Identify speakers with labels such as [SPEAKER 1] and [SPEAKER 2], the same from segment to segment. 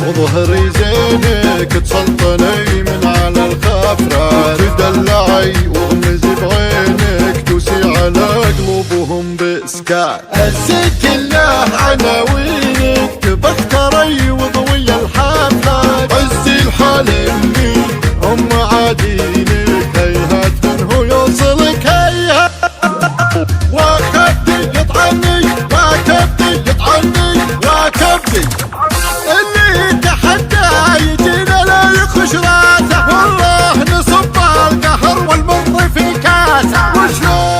[SPEAKER 1] وظهري زينك تسلطني من على الخفرة، تدلعي وغمزي بعينك توسي على قلوبهم بإسكات. عزك الله عناوينك بختري وضوي الحفلات، عزي الحال اللي هم عادينك هيهات من هو يوصلك هيهات. وكبدي يطعني وكبدي يطعني وكبدي اللي تحدى يجينا لا يخش راسه، والله نصب القهر والمر في كاسه. وشلون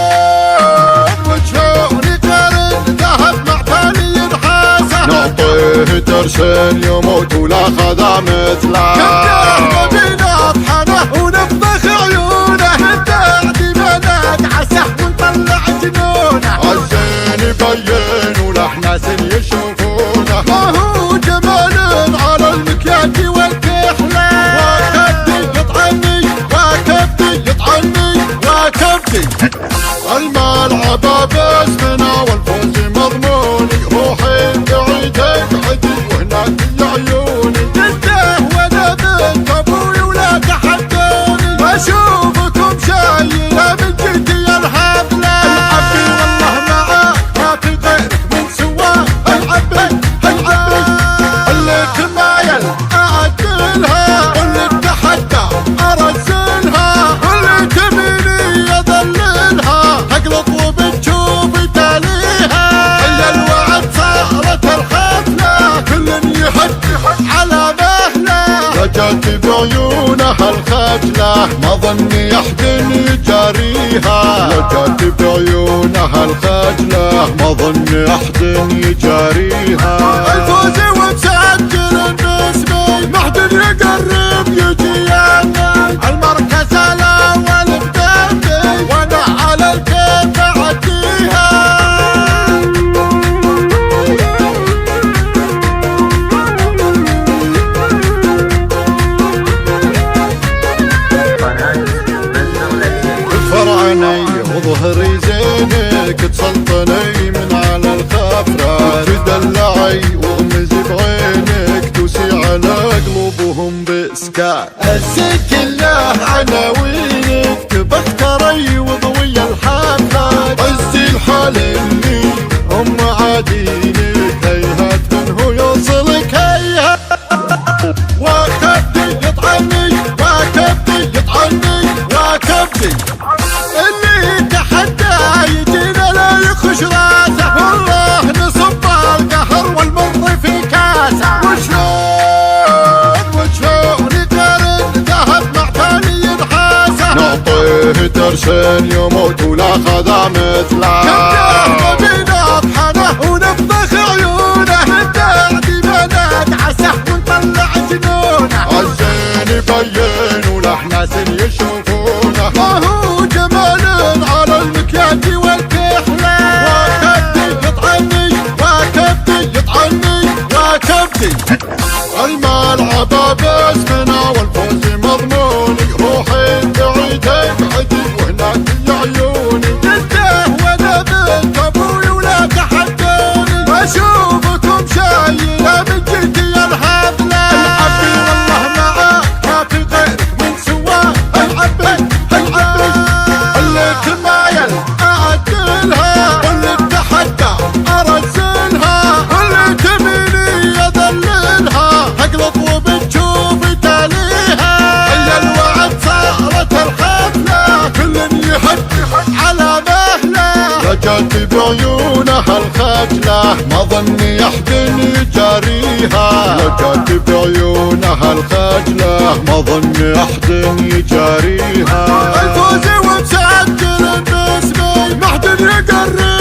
[SPEAKER 1] يقارن ذهب مع ثاني نحاسه، نعطيه ترسل يموت ولا خذا مثله. كبده نبينا طحنه ونفضخ عيونه، بعد ما ندعسه ونطلع جنونه. عالزين يبين ولحناس يشوفونه، ما هو جمال على المكياج والكحله. وكبدي يطعني وكبدي يطعني وكبدي الملعب باسمنا والفوز مضموني. روحي بعيدك عدي وهناك عيوني، جده وانا بنت ابوي ولا تحدوني. بشوفكم شايله من جدي الحفله. العبي والله معاك ما في غيرك من سواه. العبي العبي اللي تمايل اعدلها، واللي تحدى ارسلها، واللي تميني اذللها. اقلط وبتشوفي تاليها، هي الوعد صارت الحفله، كل يحد على مهله. رجعت بعيونها الخجله، ما ظني احد يجاريها. رجعت بعيونها الخجله، ما ظني احد يجاريها. الفوز ومسجل باسمي، ما حد يقرب يجي عني. المركز الاول بدمي وانا على الكيف اعديها. فرعني وظهري زينك تسلطني من على الخفرة، تدلعي وغمزي بعينك توسي على قلوبهم بإسكات. عزك الله عناوينك بختري وضوي الحفلات، عزي الحال اللي هم عادينك هيهات من هو يوصلك هيهات. وكبدي يطعني وكبدي يطعني وكبدي اللي تحدى يجينا لا يخش راسه، والله نصب القهر والمر في كاسه. وشلون يقارن ذهب مع ثاني نحاسه، نعطيه ترسل يموت ولا خذا مثله. كبده نبينا طحنه ونفضخ عيونه، بعد ما ندعسه ونطلع جنونه. عالزين يبين ولحناس يشوفونه، ما هو جمال على المكياج والكحله. وكبدي يطعني وكبدي يطعني وكبدي الملعب باسمنا والفوز مضموني. روحي بعيدك عدي وهناك عيوني، جده وانا بنت ابوي ولا تحدوني. بشوفكم شايله من جدي الحفله. العبي والله معاك ما في غيرك من سواه. العبي العبي اللي تمايل اعدلها، واللي تحدى ارسلها، واللي تميني اذللها. اقلط وبتشوفي تاليها، هي الوعد صارت الحفله، كل يحد على مهله. رجعت بعيونها الخجله، ما ظني احد يجاريها. رجعت بعيونها الخجله، ما ظني احد يجاريها. الفوز ومسجل باسمي، ما حد يقرب